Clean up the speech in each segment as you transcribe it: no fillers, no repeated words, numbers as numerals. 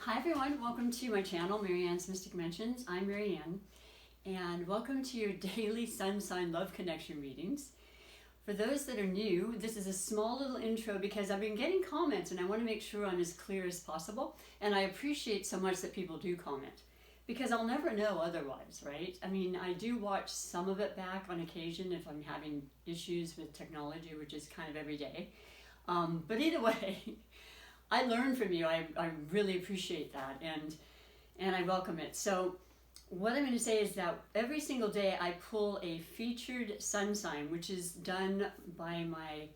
Hi everyone, welcome to my channel, MaryAnne's Mystic Dimensions. I'm MaryAnne, and welcome to your daily sun sign love connection readings. For those that are new, this is a small little intro because I've been getting comments and I want to make sure I'm as clear as possible. And I appreciate so much that people do comment because I'll never know otherwise, right? I mean, I do watch some of it back on occasion if I'm having issues with technology, which is kind of every day. But either way, I learn from you. I really appreciate that, and I welcome it. So what I'm going to say is that every single day I pull a featured sun sign, which is done by my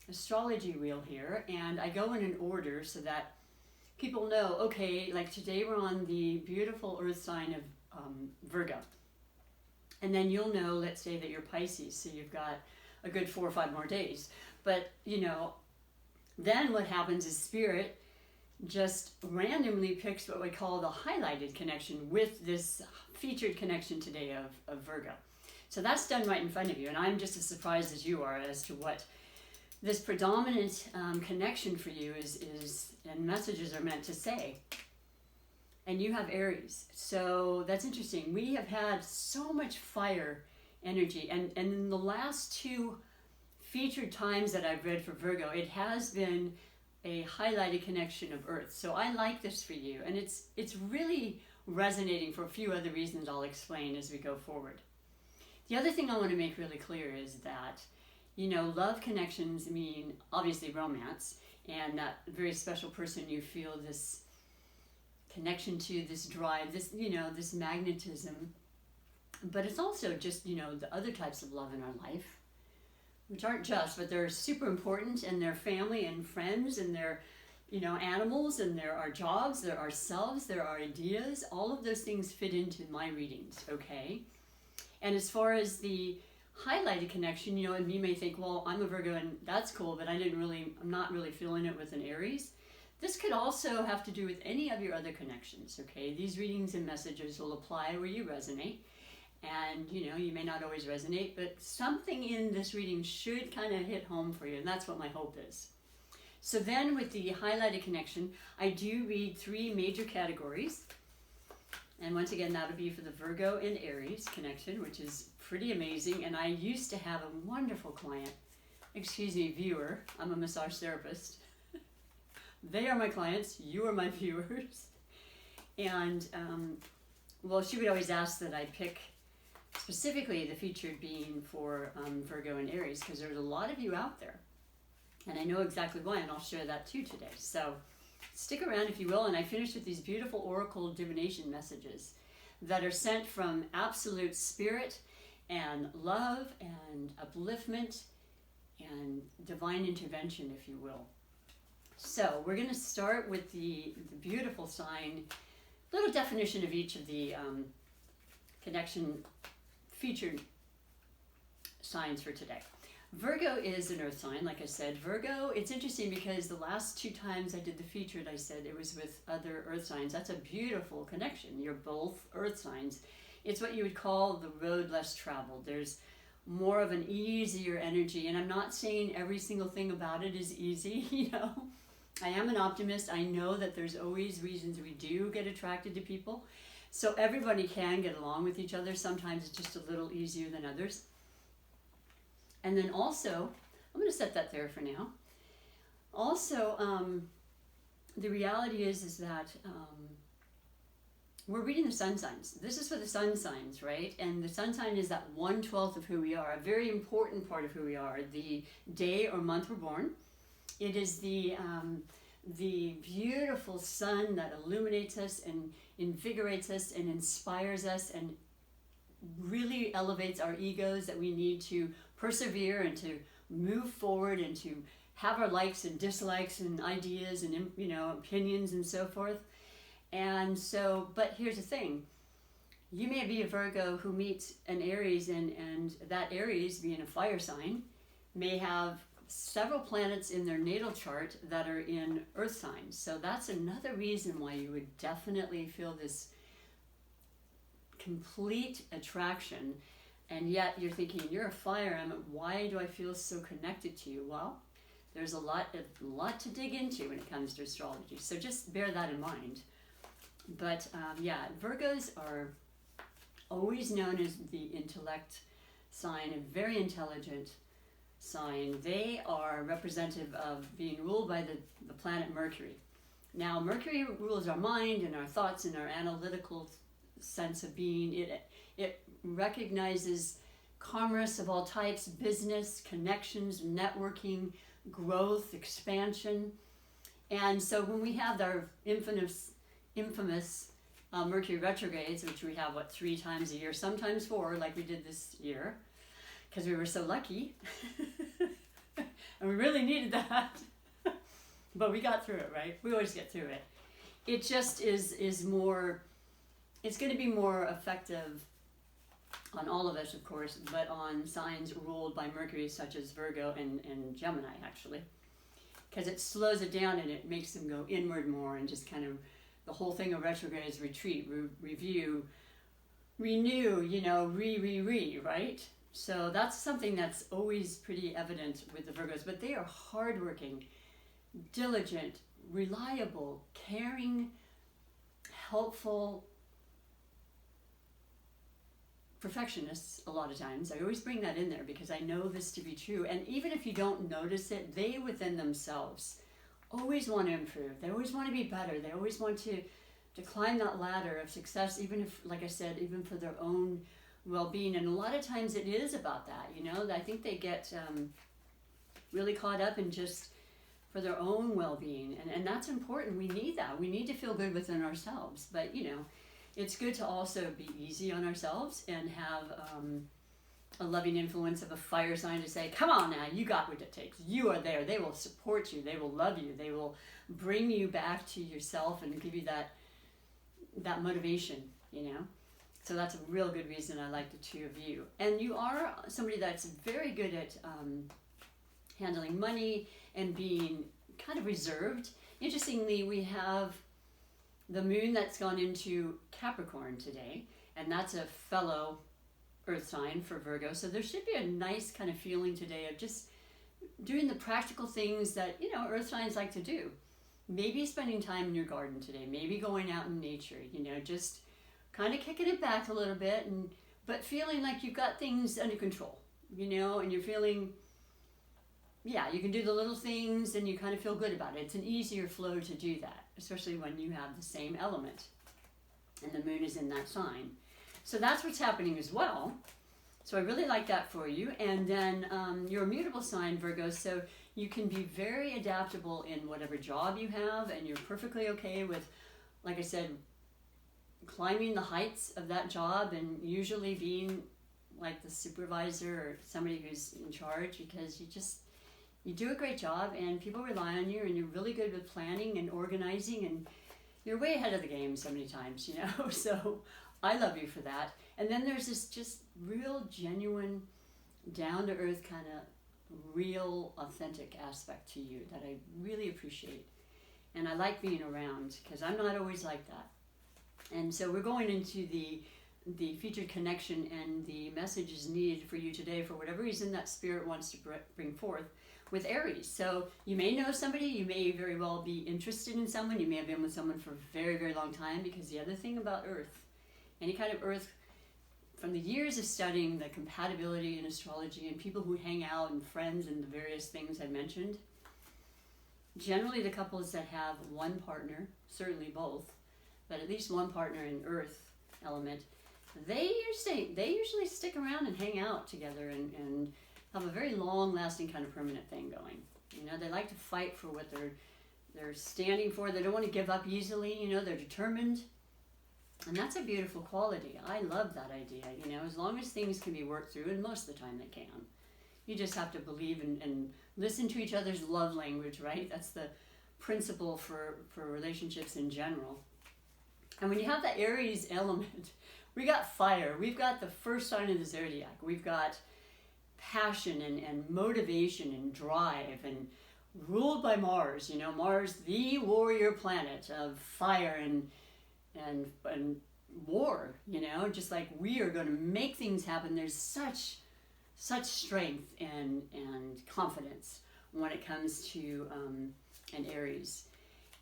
astrology wheel here, and I go in an order so that people know, okay, like today we're on the beautiful earth sign of Virgo. And then you'll know, let's say that you're Pisces, so you've got a good 4 or 5 more days. But, you know, then what happens is Spirit just randomly picks what we call the highlighted connection with this featured connection today of Virgo. So that's done right in front of you, and I'm just as surprised as you are as to what this predominant connection for you is and messages are meant to say. And you have Aries, so that's interesting. We have had so much fire energy, and in the last 2 featured times that I've read for Virgo, it has been a highlighted connection of Earth. So I like this for you, and it's really resonating for a few other reasons I'll explain as we go forward. The other thing I want to make really clear is that, you know, love connections mean obviously romance, and that very special person you feel this connection to, this drive, this, you know, this magnetism. But it's also just, you know, the other types of love in our life, which aren't just, but they're super important, and they're family and friends, and they're, you know, animals, and there are jobs, there are ourselves, there are ideas. All of those things fit into my readings, okay? And as far as the highlighted connection, you know, and you may think, well, I'm a Virgo and that's cool, but I'm not really feeling it with an Aries. This could also have to do with any of your other connections, okay? These readings and messages will apply where you resonate. And, you know, you may not always resonate, but something in this reading should kind of hit home for you, and that's what my hope is. So then with the highlighted connection, I do read 3 major categories. And once again, that would be for the Virgo and Aries connection, which is pretty amazing. And I used to have a wonderful client, viewer. I'm a massage therapist. They are my clients, you are my viewers. And, well, she would always ask that I pick specifically the featured being for Virgo and Aries, because there's a lot of you out there, and I know exactly why, and I'll share that too today. So stick around if you will, and I finish with these beautiful oracle divination messages that are sent from absolute spirit and love and upliftment and divine intervention, if you will. So we're going to start with the beautiful sign, little definition of each of the connection featured signs for today. Virgo is an earth sign, like I said. Virgo, it's interesting because the last 2 times I did the featured, I said it was with other earth signs. That's a beautiful connection. You're both earth signs. It's what you would call the road less traveled. There's more of an easier energy, and I'm not saying every single thing about it is easy, you know. I am an optimist. I know that there's always reasons we do get attracted to people. So everybody can get along with each other. Sometimes it's just a little easier than others. And then also, I'm going to set that there for now. Also, the reality is that we're reading the sun signs. This is for the sun signs, right? And the sun sign is that 1/12 of who we are, a very important part of who we are, the day or month we're born. It is the beautiful sun that illuminates us and invigorates us and inspires us and really elevates our egos that we need to persevere and to move forward and to have our likes and dislikes and ideas and, you know, opinions and so forth. And so, but here's the thing. You may be a Virgo who meets an Aries, and that Aries, being a fire sign, may have several planets in their natal chart that are in earth signs. So that's another reason why you would definitely feel this complete attraction, and yet you're thinking, you're a fire element, why do I feel so connected to you? Well, there's a lot to dig into when it comes to astrology, so just bear that in mind. But yeah, Virgos are always known as the intellect sign, a very intelligent sign. They are representative of being ruled by the planet Mercury. Now, Mercury rules our mind and our thoughts and our analytical sense of being. It recognizes commerce of all types, business, connections, networking, growth, expansion. And so when we have our infamous Mercury retrogrades, which we have, 3 times a year, sometimes 4, like we did this year, because we were so lucky. And we really needed that. But we got through it, right? We always get through it. It just is more, it's going to be more effective on all of us, of course, but on signs ruled by Mercury, such as Virgo and Gemini, actually. Because it slows it down and it makes them go inward more, and just kind of, the whole thing of retrograde is retreat, review, renew, right? So that's something that's always pretty evident with the Virgos. But they are hardworking, diligent, reliable, caring, helpful, perfectionists a lot of times. I always bring that in there because I know this to be true. And even if you don't notice it, they within themselves always want to improve. They always want to be better. They always want to climb that ladder of success, even if, like I said, even for their own well-being. And a lot of times it is about that, I think they get really caught up in just for their own well-being. And that's important. We need that. We need to feel good within ourselves. But, it's good to also be easy on ourselves and have a loving influence of a fire sign to say, come on now, you got what it takes. You are there. They will support you. They will love you. They will bring you back to yourself and give you that motivation, So that's a real good reason I like the 2 of you. And you are somebody that's very good at handling money and being kind of reserved. Interestingly, we have the moon that's gone into Capricorn today, and that's a fellow earth sign for Virgo. So there should be a nice kind of feeling today of just doing the practical things that, earth signs like to do. Maybe spending time in your garden today, maybe going out in nature, just kind of kicking it back a little bit, but feeling like you've got things under control, and you're feeling, you can do the little things and you kind of feel good about it. It's an easier flow to do that, especially when you have the same element and the moon is in that sign. So that's what's happening as well. So I really like that for you. And then you're a mutable sign, Virgo, so you can be very adaptable in whatever job you have, and you're perfectly okay with, like I said, climbing the heights of that job and usually being like the supervisor or somebody who's in charge, because you do a great job and people rely on you, and you're really good with planning and organizing, and you're way ahead of the game so many times, So I love you for that. And then there's this just real, genuine, down-to-earth kind of real, authentic aspect to you that I really appreciate. And I like being around because I'm not always like that. And so we're going into the featured connection, and the message is needed for you today for whatever reason that Spirit wants to bring forth with Aries. So you may know somebody, you may very well be interested in someone, you may have been with someone for a very, very long time, because the other thing about Earth, any kind of Earth, from the years of studying the compatibility in astrology and people who hang out and friends and the various things I mentioned, generally the couples that have one partner, certainly both, but at least one partner in Earth element, they usually stick around and hang out together and have a very long-lasting kind of permanent thing going. They like to fight for what they're standing for. They don't want to give up easily. They're determined. And that's a beautiful quality. I love that idea. As long as things can be worked through, and most of the time they can. You just have to believe and listen to each other's love language, right? That's the principle for relationships in general. And when you have that Aries element, we got fire. We've got the first sign of the zodiac. We've got passion and motivation and drive, and ruled by Mars. Mars, the warrior planet of fire and war. Just like we are going to make things happen. There's such strength and confidence when it comes to an Aries.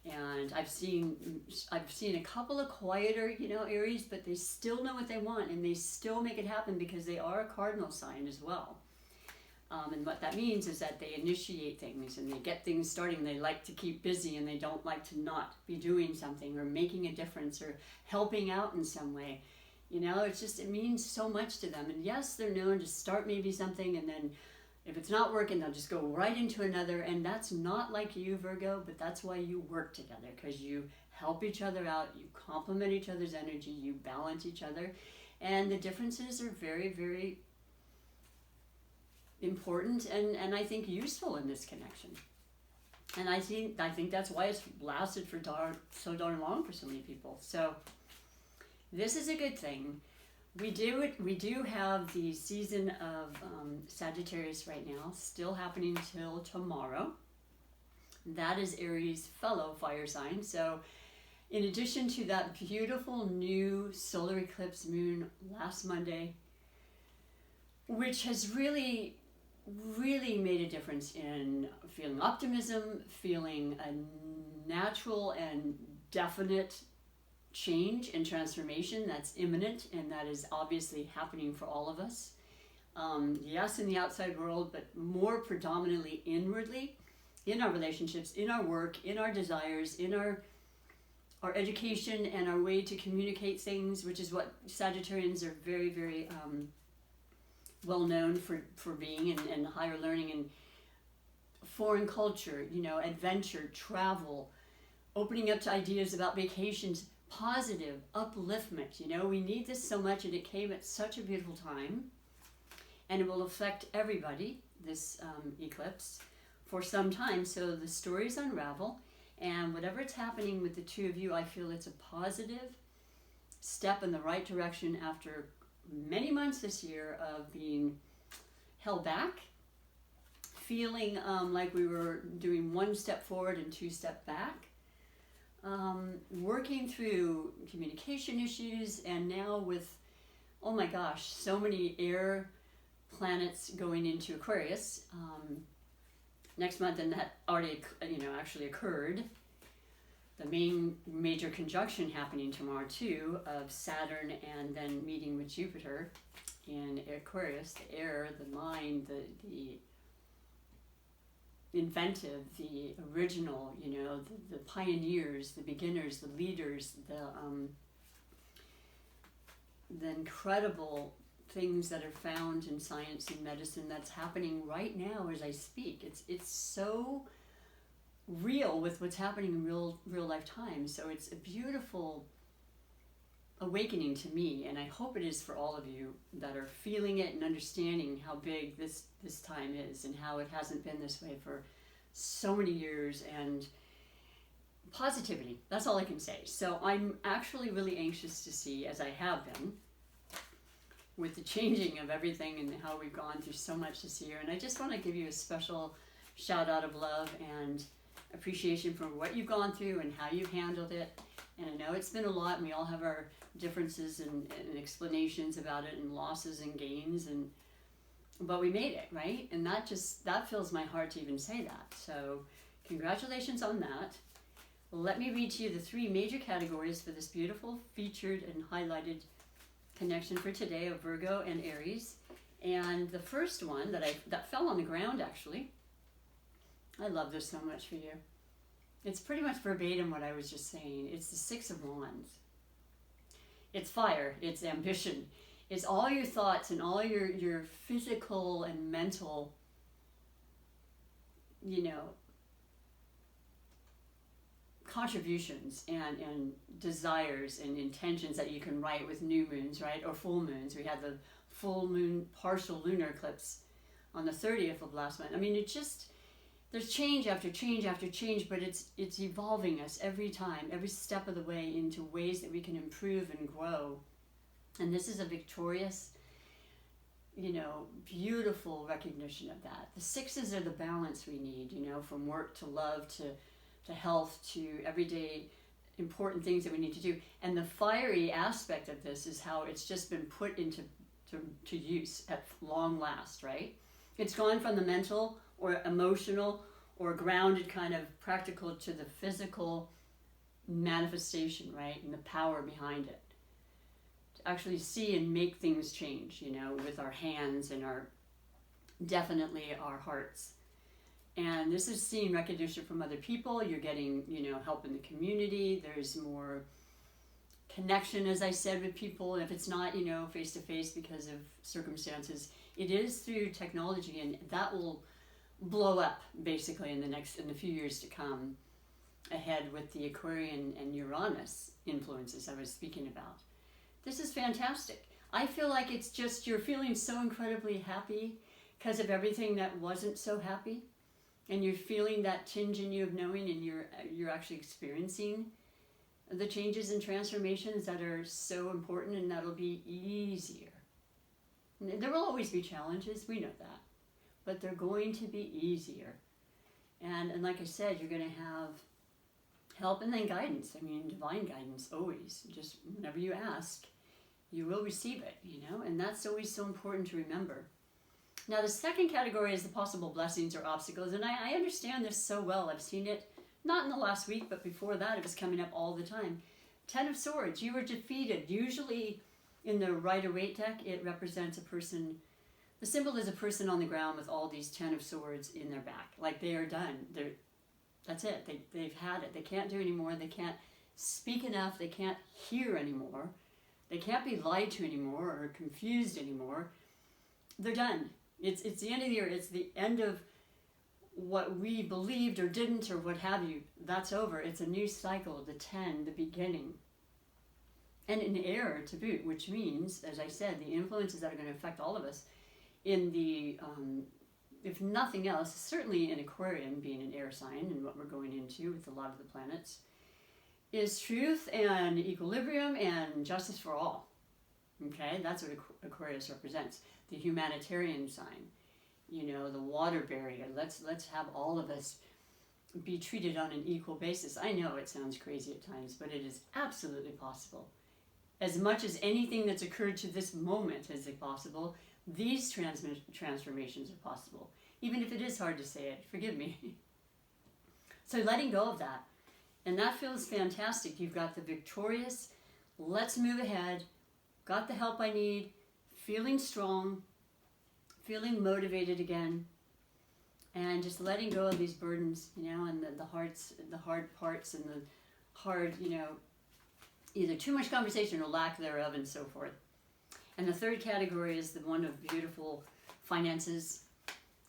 And I've seen a couple of quieter, Aries, but they still know what they want and they still make it happen because they are a cardinal sign as well. And what that means is that they initiate things and they get things starting. They like to keep busy and they don't like to not be doing something or making a difference or helping out in some way. It means so much to them. And yes, they're known to start maybe something, and then if it's not working, they'll just go right into another. And that's not like you, Virgo, but that's why you work together, because you help each other out, you complement each other's energy, you balance each other. And the differences are very, very important and I think useful in this connection. And I think that's why it's lasted for so darn long for so many people. So this is a good thing. We do have the season of Sagittarius right now, still happening till tomorrow. That is Aries' fellow fire sign. So in addition to that beautiful new solar eclipse moon last Monday, which has really made a difference in feeling optimism, feeling a natural and definite change and transformation that's imminent, and that is obviously happening for all of us. Yes, in the outside world, but more predominantly inwardly, in our relationships, in our work, in our desires, in our education and our way to communicate things, which is what Sagittarians are very, very well known for being, and higher learning and foreign culture, adventure, travel, opening up to ideas about vacations, positive upliftment. We need this so much, and it came at such a beautiful time, and it will affect everybody, this eclipse, for some time. So the stories unravel, and whatever it's happening with the two of you, I feel it's a positive step in the right direction after many months this year of being held back, feeling like we were doing one step forward and two step back, working through communication issues, and now with, oh my gosh, so many air planets going into Aquarius next month, and that already actually occurred. The major conjunction happening tomorrow too, of Saturn and then meeting with Jupiter in Aquarius, the air, the mind, the inventive, the original, the pioneers, the beginners, the leaders, the incredible things that are found in science and medicine that's happening right now as I speak. It's so real with what's happening in real life time. So it's a beautiful awakening to me, and I hope it is for all of you that are feeling it and understanding how big this time is and how it hasn't been this way for so many years, and positivity, that's all I can say. So I'm actually really anxious to see, as I have been, with the changing of everything and how we've gone through so much this year. And I just want to give you a special shout out of love and appreciation for what you've gone through and how you've handled it. And I know it's been a lot, and we all have our differences and explanations about it, and losses and gains, but we made it, right? And that fills my heart to even say that. So congratulations on that. Let me read to you the three major categories for this beautiful featured and highlighted connection for today of Virgo and Aries. And the first one that fell on the ground, actually, I love this so much for you. It's pretty much verbatim what I was just saying. It's the Six of Wands. It's fire, it's ambition, it's all your thoughts and all your physical and mental, contributions and desires and intentions that you can write with new moons, right? Or full moons. We had the full moon partial lunar eclipse on the 30th of last month. I mean, there's change after change after change, but it's evolving us every time, every step of the way, into ways that we can improve and grow. And this is a victorious, beautiful recognition of that. The sixes are the balance we need, from work to love to health to everyday important things that we need to do. And the fiery aspect of this is how it's just been put into use at long last, right? It's gone from the mental or emotional or grounded, kind of practical to the physical manifestation, right? And the power behind it. To actually see and make things change, you know, with our hands and definitely our hearts. And this is seeing recognition from other people. You're getting, you know, help in the community. There's more connection, as I said, with people. And if it's not, you know, face to face because of circumstances, it is through technology, and that will blow up basically in the few years to come ahead with the Aquarian and Uranus influences I was speaking about. This is fantastic. I feel like it's just you're feeling so incredibly happy because of everything that wasn't so happy. And you're feeling that tinge in you of knowing, and you're actually experiencing the changes and transformations that are so important, and that'll be easier. There will always be challenges, we know that, but they're going to be easier. And like I said, you're going to have help and then guidance. I mean, divine guidance always. Just whenever you ask, you will receive it, you know, and that's always so important to remember. Now, the second category is the possible blessings or obstacles, and I understand this so well. I've seen it, not in the last week, but before that, it was coming up all the time. 10 of Swords, you were defeated. Usually in the Rider-Waite deck, it represents a person, the symbol is a person on the ground with all these 10 of Swords in their back. Like they are done. That's it. They've had it. They can't do anymore. They can't speak enough. They can't hear anymore. They can't be lied to anymore or confused anymore. They're done. It's the end of the year. It's the end of what we believed or didn't or what have you. That's over. It's a new cycle, the 10, the beginning. And an air to boot, which means, as I said, the influences that are going to affect all of us in the, if nothing else, certainly in Aquarian being an air sign and what we're going into with a lot of the planets, is truth and equilibrium and justice for all. Okay, that's what Aquarius represents. The humanitarian sign, you know, the water barrier. Let's have all of us be treated on an equal basis. I know it sounds crazy at times, but it is absolutely possible. As much as anything that's occurred to this moment is possible, these transformations are possible. Even if it is hard to say it, forgive me. So letting go of that. And that feels fantastic. You've got the victorious, let's move ahead, got the help I need, feeling strong, feeling motivated again, and just letting go of these burdens, you know, and the hard parts and the hard, you know, either too much conversation or lack thereof and so forth. And the third category is the one of beautiful finances,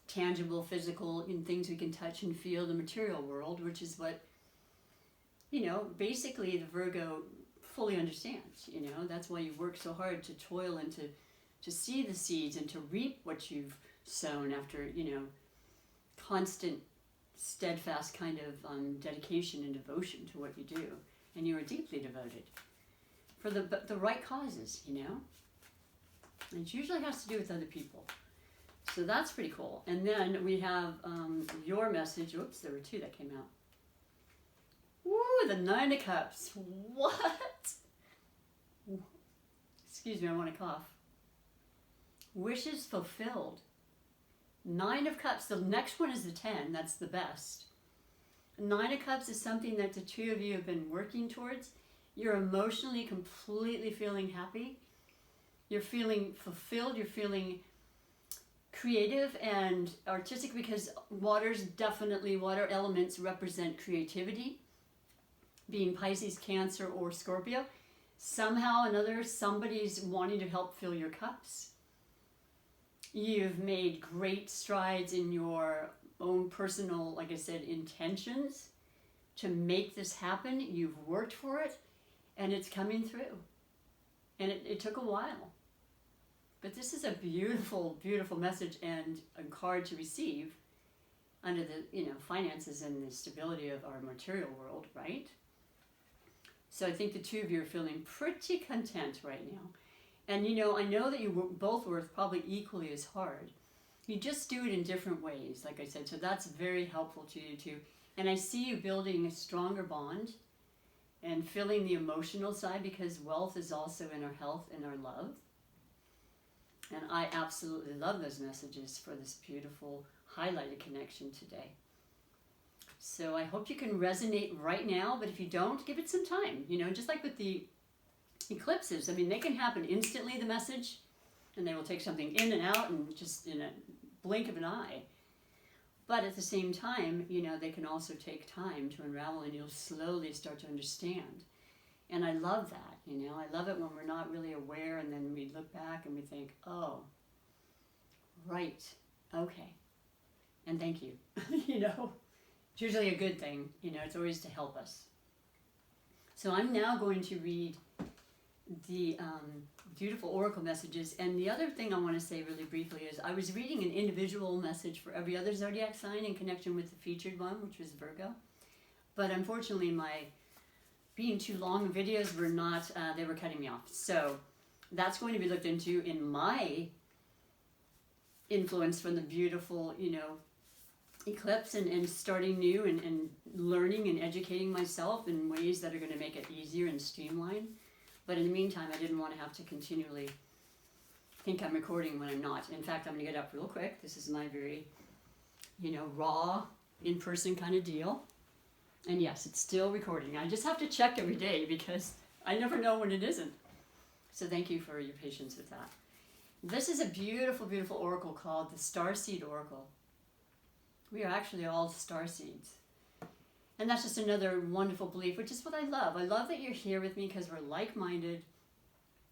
tangible, physical, in things we can touch and feel, the material world, which is what, you know, basically the Virgo fully understands, you know. That's why you work so hard to toil and to see the seeds and to reap what you've sown after, you know, constant, steadfast kind of dedication and devotion to what you do. And you are deeply devoted for the right causes, you know. And it usually has to do with other people. So that's pretty cool. And then we have your message. Oops, there were two that came out. Woo, the 9 of Cups. What? Excuse me, I want to cough. Wishes fulfilled. 9 of Cups. The next one is the 10. That's the best. 9 of Cups is something that the two of you have been working towards. You're emotionally completely feeling happy. You're feeling fulfilled. You're feeling creative and artistic because water elements represent creativity. Being Pisces, Cancer, or Scorpio. Somehow or another, somebody's wanting to help fill your cups. You've made great strides in your own personal, like I said, intentions to make this happen. You've worked for it, and it's coming through. And it took a while. But this is a beautiful, beautiful message and a card to receive under the, you know, finances and the stability of our material world, right? So I think the two of you are feeling pretty content right now. And, you know, I know that you both work probably equally as hard. You just do it in different ways, like I said. So that's very helpful to you too. And I see you building a stronger bond and filling the emotional side because wealth is also in our health and our love. And I absolutely love those messages for this beautiful highlighted connection today. So I hope you can resonate right now, but if you don't, give it some time. You know, just like with the eclipses, I mean, they can happen instantly, the message, and they will take something in and out and just in a blink of an eye. But at the same time, you know, they can also take time to unravel, and you'll slowly start to understand. And I love that, you know. I love it when we're not really aware, and then we look back and we think, oh, right, okay, and thank you. You know, it's usually a good thing, you know, it's always to help us. So I'm now going to read the beautiful oracle messages. And the other thing I want to say really briefly is I was reading an individual message for every other zodiac sign in connection with the featured one, which was Virgo. But unfortunately, my being too long videos were not, they were cutting me off. So that's going to be looked into in my influence from the beautiful, you know, eclipse, and starting new, and learning and educating myself in ways that are going to make it easier and streamlined. But in the meantime, I didn't want to have to continually think I'm recording when I'm not. In fact, I'm going to get up real quick. This is my very, you know, raw, in-person kind of deal. And yes, it's still recording. I just have to check every day because I never know when it isn't. So thank you for your patience with that. This is a beautiful, beautiful oracle called the Starseed Oracle. We are actually all starseeds. And that's just another wonderful belief, which is what I love. I love that you're here with me because we're like-minded.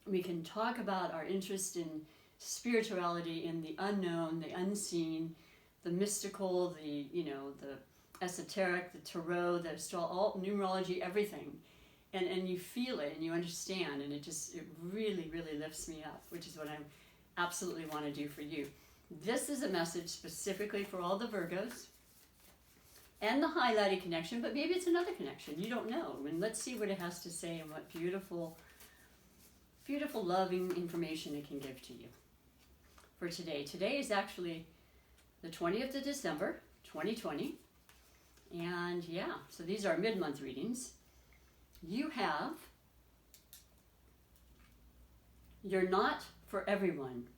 We can talk about our interest in spirituality, in the unknown, the unseen, the mystical, the, you know, the esoteric, the tarot, the numerology, everything. And you feel it and you understand, and it really, really lifts me up, which is what I absolutely want to do for you. This is a message specifically for all the Virgos and the highlighted connection, but maybe it's another connection. You don't know. And let's see what it has to say and what beautiful, beautiful, loving information it can give to you for today. Today is actually the 20th of December, 2020. And yeah, so these are mid-month readings. You have, you're not for everyone.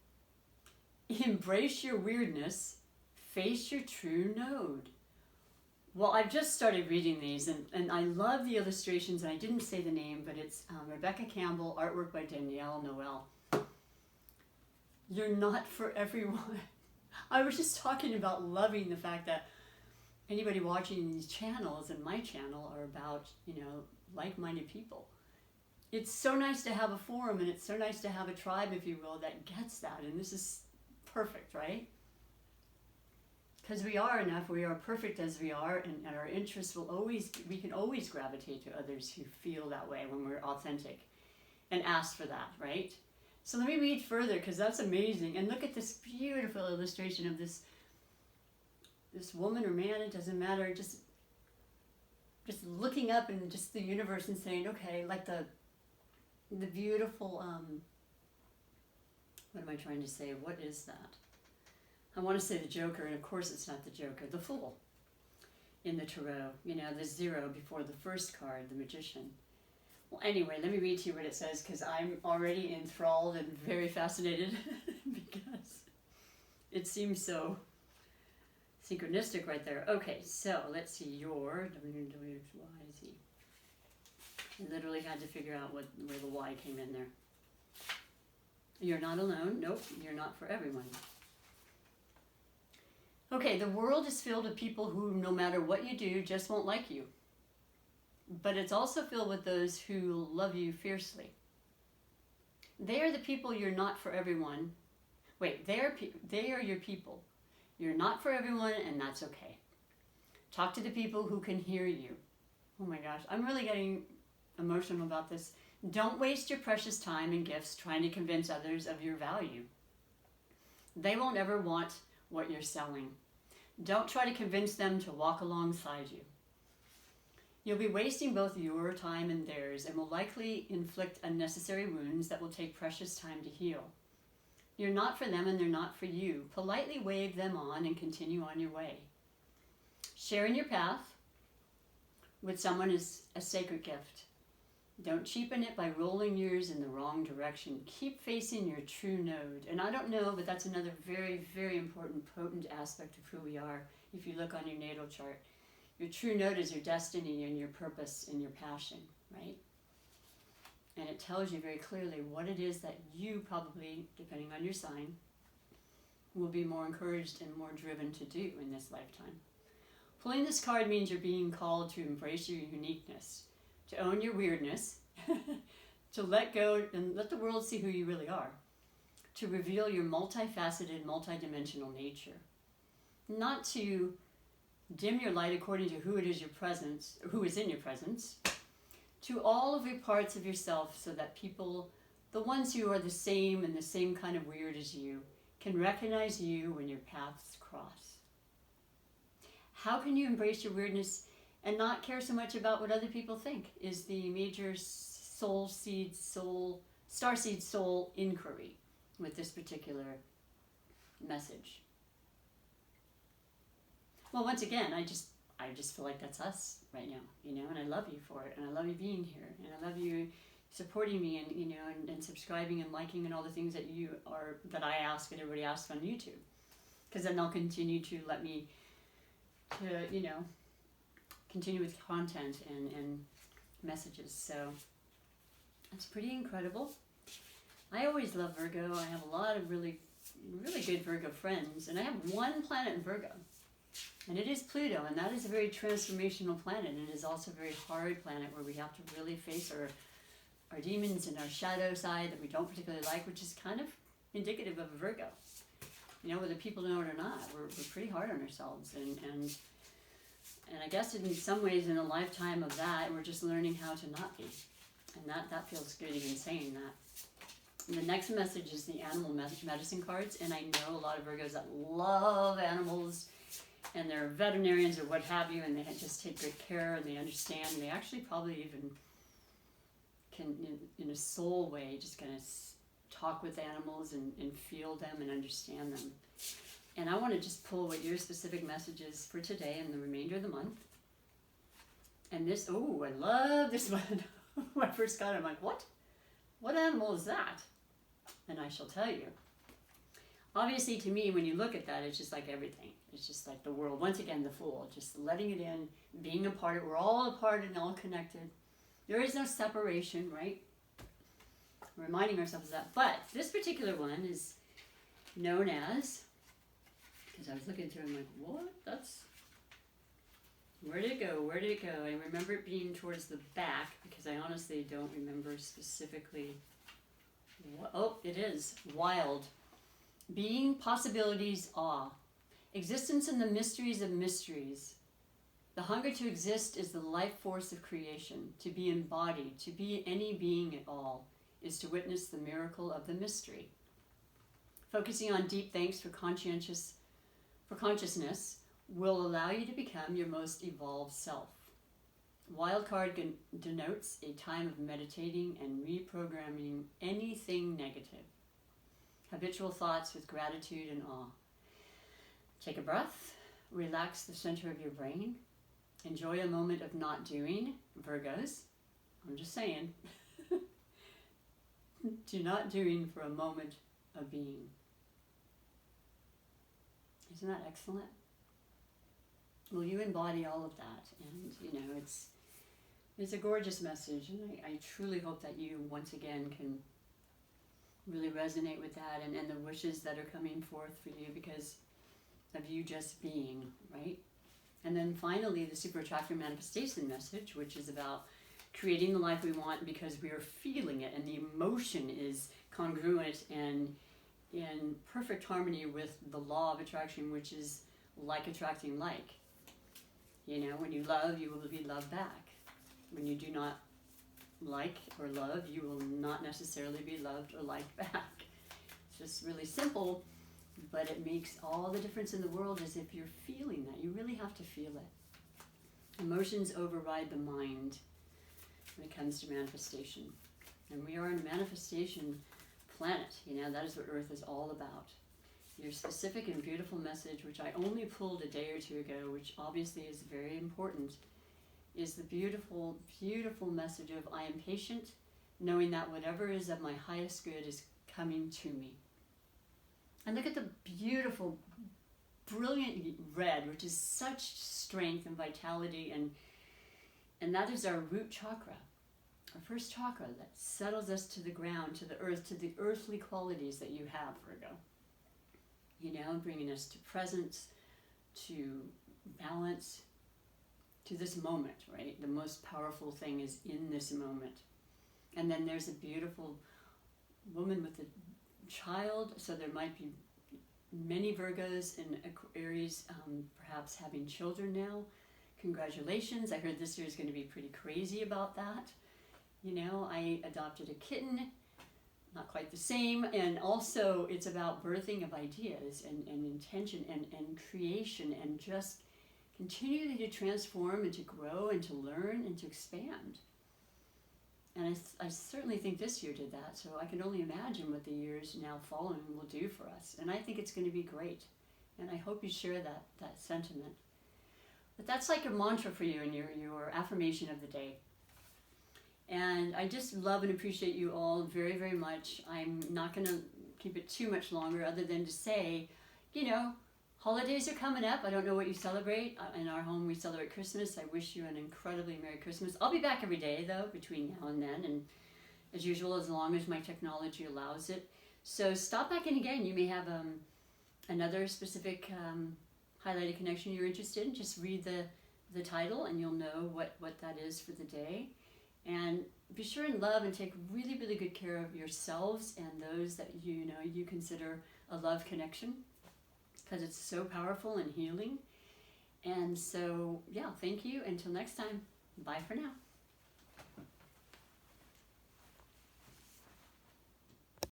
Embrace your weirdness. Face your true node. Well, I've just started reading these, and I love the illustrations, and I didn't say the name, but it's Rebecca Campbell, artwork by Danielle Noel. You're not for everyone. I was just talking about loving the fact that anybody watching these channels and my channel are about, you know, like-minded people. It's so nice to have a forum, and it's so nice to have a tribe, if you will, that gets that, and this is perfect, right? Because we are enough, we are perfect as we are, and our interests will always, we can always gravitate to others who feel that way when we're authentic and ask for that, right? So let me read further, because that's amazing. And look at this beautiful illustration of this woman or man, it doesn't matter, just looking up in just the universe and saying, okay, like the beautiful, what am I trying to say? What is that? I want to say the Joker, and of course it's not the Joker, the Fool in the Tarot. You know, the 0 before the first card, the Magician. Well, anyway, let me read to you what it says, because I'm already enthralled and very fascinated because it seems so synchronistic right there. Okay, so let's see, your WWYZ. I literally had to figure out where the Y came in there. You're not alone. Nope, you're not for everyone. Okay, the world is filled with people who, no matter what you do, just won't like you. But it's also filled with those who love you fiercely. They are the people you're not for everyone. Wait, they are your people. You're not for everyone, and that's okay. Talk to the people who can hear you. Oh my gosh, I'm really getting emotional about this. Don't waste your precious time and gifts trying to convince others of your value. They won't ever want what you're selling. Don't try to convince them to walk alongside you. You'll be wasting both your time and theirs, and will likely inflict unnecessary wounds that will take precious time to heal. You're not for them, and they're not for you. Politely wave them on and continue on your way. Sharing your path with someone is a sacred gift. Don't cheapen it by rolling yours in the wrong direction. Keep facing your true node. And I don't know, but that's another very, very important, potent aspect of who we are. If you look on your natal chart, Your true note is your destiny and your purpose and your passion, right? And it tells you very clearly what it is that you probably, depending on your sign, will be more encouraged and more driven to do in this lifetime. Pulling this card means you're being called to embrace your uniqueness, to own your weirdness, to let go and let the world see who you really are, to reveal your multifaceted, multidimensional nature. Not to dim your light according to who it is who is in your presence, to all of your parts of yourself so that people, the ones who are the same and the same kind of weird as you, can recognize you when your paths cross. How can you embrace your weirdness and not care so much about what other people think is the major starseed soul inquiry with this particular message. Well, once again, I just feel like that's us right now, and I love you for it, and I love you being here, and I love you supporting me, and and subscribing and liking and all the things that I ask and everybody asks on YouTube, because then they'll continue to let me to continue with content and messages. So it's pretty incredible. I always love Virgo. I have a lot of really good Virgo friends, and I have one planet in Virgo. And it is Pluto, and that is a very transformational planet. And it is also a very hard planet where we have to really face our demons and our shadow side that we don't particularly like, which is kind of indicative of a Virgo. Whether people know it or not, we're pretty hard on ourselves. And I guess in some ways in a lifetime of that, we're just learning how to not be. And that feels good even saying that. And the next message is the animal medicine cards. And I know a lot of Virgos that love animals, and they're veterinarians or what have you, and they just take good care, and they understand, and they actually probably even can, in a soul way, just kind of talk with animals and feel them and understand them. And I want to just pull what your specific message is for today and the remainder of the month. And this, I love this one. When I first got it, I'm like, what? What animal is that? And I shall tell you. Obviously, to me, when you look at that, it's just like everything. It's just like the world. Once again, the Fool. Just letting it in, being a part of it. We're all a part and all connected. There is no separation, right? Reminding ourselves of that. But this particular one is known as, because I was looking through, I'm like, what? Where did it go? Where did it go? I remember it being towards the back, because I honestly don't remember specifically. It is. Wild. Being, possibilities, awe. Existence and the mysteries of mysteries. The hunger to exist is the life force of creation. To be embodied, to be any being at all, is to witness the miracle of the mystery. Focusing on deep thanks for consciousness will allow you to become your most evolved self. Wild card denotes a time of meditating and reprogramming anything negative. Habitual thoughts with gratitude and awe. Take a breath, relax the center of your brain, enjoy a moment of not doing, Virgos. I'm just saying. Do not doing for a moment of being. Isn't that excellent? Well, you embody all of that, and it's a gorgeous message, and I truly hope that you once again can really resonate with that and the wishes that are coming forth for you because of you just being, right? And then finally, the super attractor manifestation message, which is about creating the life we want because we are feeling it, and the emotion is congruent and in perfect harmony with the law of attraction, which is like attracting like. When you love, you will be loved back. When you do not like or love, you will not necessarily be loved or liked back. It's just really simple, but it makes all the difference in the world as if you're feeling that. You really have to feel it. Emotions override the mind when it comes to manifestation. And we are in a manifestation planet. That is what Earth is all about. Your specific and beautiful message, which I only pulled a day or two ago, which obviously is very important, is the beautiful, beautiful message of I am patient, knowing that whatever is of my highest good is coming to me. And look at the beautiful brilliant red, which is such strength and vitality, and that is our root chakra, our first chakra that settles us to the ground, to the earth, to the earthly qualities that you have, Virgo. You know, bringing us to presence, to balance, to this moment, right? The most powerful thing is in this moment. And then there's a beautiful woman with a child, so there might be many Virgos in Aries perhaps having children now. Congratulations. I heard this year is going to be pretty crazy about that. You know, I adopted a kitten, not quite the same, and also it's about birthing of ideas and intention and creation, and just continually to transform and to grow and to learn and to expand. And I certainly think this year did that, so I can only imagine what the years now following will do for us. And I think it's going to be great. And I hope you share that sentiment. But that's like a mantra for you and your affirmation of the day. And I just love and appreciate you all very, very much. I'm not going to keep it too much longer other than to say, you know, holidays are coming up. I don't know what you celebrate. In our home, we celebrate Christmas. I wish you an incredibly Merry Christmas. I'll be back every day, though, between now and then. And as usual, as long as my technology allows it. So stop back in again. You may have another specific highlighted connection you're interested in. Just read the title and you'll know what that is for the day. And be sure and love and take really, really good care of yourselves and those that you consider a love connection, because it's so powerful and healing. And so, yeah, thank you. Until next time, bye for now.